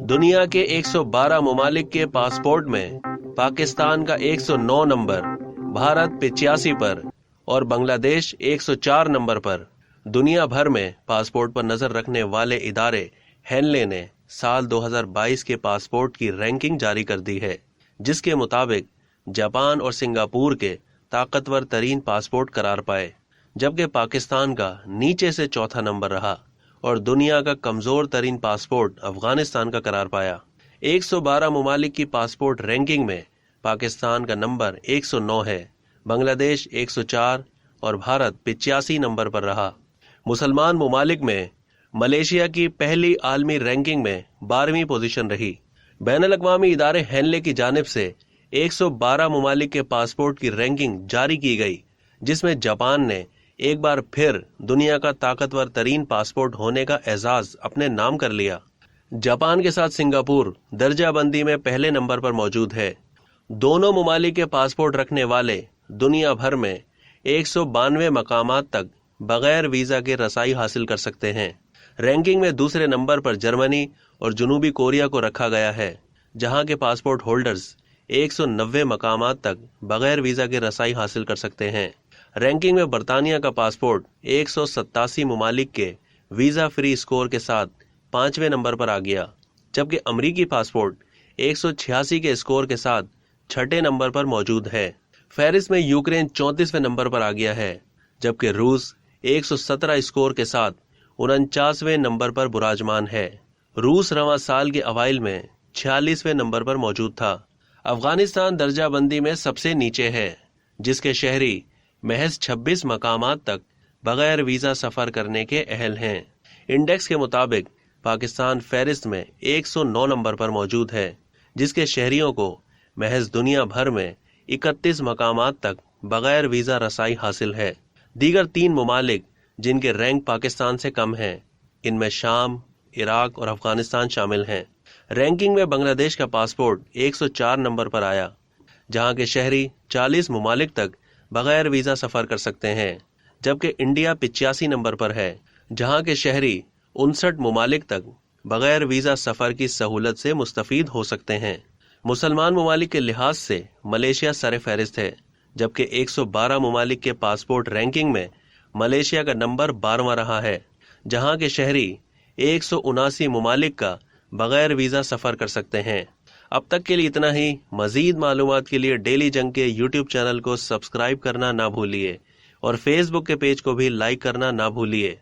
دنیا کے 112 ممالک کے پاسپورٹ میں پاکستان کا 109 نمبر، بھارت 85 پر اور بنگلہ دیش 104 نمبر پر۔ دنیا بھر میں پاسپورٹ پر نظر رکھنے والے ادارے ہینلے نے سال 2022 کے پاسپورٹ کی رینکنگ جاری کر دی ہے، جس کے مطابق جاپان اور سنگاپور کے طاقتور ترین پاسپورٹ قرار پائے، جبکہ پاکستان کا نیچے سے چوتھا نمبر رہا اور دنیا کا کمزور ترین پاسپورٹ افغانستان کا قرار پایا۔ 112 ممالک کی پاسپورٹ رینکنگ میں پاکستان کا نمبر 109 ہے، بنگلہ دیش 104 اور بھارت 85 نمبر پر رہا۔ مسلمان ممالک میں ملیشیا کی پہلی عالمی رینکنگ میں 12ویں پوزیشن رہی۔ بین الاقوامی ادارے ہینلے کی جانب سے 112 ممالک کے پاسپورٹ کی رینکنگ جاری کی گئی، جس میں جاپان نے ایک بار پھر دنیا کا طاقتور ترین پاسپورٹ ہونے کا اعزاز اپنے نام کر لیا۔ جاپان کے ساتھ سنگاپور درجہ بندی میں پہلے نمبر پر موجود ہے۔ دونوں ممالک کے پاسپورٹ رکھنے والے دنیا بھر میں 192 مقامات تک بغیر ویزا کے رسائی حاصل کر سکتے ہیں۔ رینکنگ میں دوسرے نمبر پر جرمنی اور جنوبی کوریا کو رکھا گیا ہے، جہاں کے پاسپورٹ ہولڈرز 190 مقامات تک بغیر ویزا کے رسائی حاصل کر سکتے ہیں۔ رینکنگ میں برطانیہ کا پاسپورٹ 187 ممالک کے ویزا فری اسکور کے ساتھ 5ویں نمبر پر آ گیا، جبکہ امریکی پاسپورٹ 186 کے اسکور کے ساتھ 6 نمبر پر موجود ہے۔ فہرست میں یوکرین 34ویں نمبر پر آ گیا ہے، جبکہ روس 117 اسکور کے ساتھ 49ویں نمبر پر براجمان ہے۔ روس رواں سال کے اوائل میں 46ویں نمبر پر موجود تھا۔ افغانستان درجہ بندی میں سب سے نیچے ہے، جس کے شہری محض 26 مقامات تک بغیر ویزا سفر کرنے کے اہل ہیں۔ انڈیکس کے مطابق پاکستان فہرست میں 109 نمبر پر موجود ہے، جس کے شہریوں کو محض دنیا بھر میں 31 مقامات تک بغیر ویزا رسائی حاصل ہے۔ دیگر 3 ممالک جن کے رینک پاکستان سے کم ہیں، ان میں شام، عراق اور افغانستان شامل ہیں۔ رینکنگ میں بنگلہ دیش کا پاسپورٹ 104 نمبر پر آیا، جہاں کے شہری 40 ممالک تک بغیر ویزا سفر کر سکتے ہیں، جبکہ انڈیا 85 نمبر پر ہے، جہاں کے شہری 59 ممالک تک بغیر ویزا سفر کی سہولت سے مستفید ہو سکتے ہیں۔ مسلمان ممالک کے لحاظ سے ملیشیا سر فہرست ہے، جبکہ 112 ممالک کے پاسپورٹ رینکنگ میں ملیشیا کا نمبر 12واں رہا ہے، جہاں کے شہری 179 ممالک کا بغیر ویزا سفر کر سکتے ہیں۔ اب تک کے لیے اتنا ہی۔ مزید معلومات کے لیے ڈیلی جنگ کے یوٹیوب چینل کو سبسکرائب کرنا نہ بھولیے اور فیس بک کے پیج کو بھی لائک کرنا نہ بھولیے۔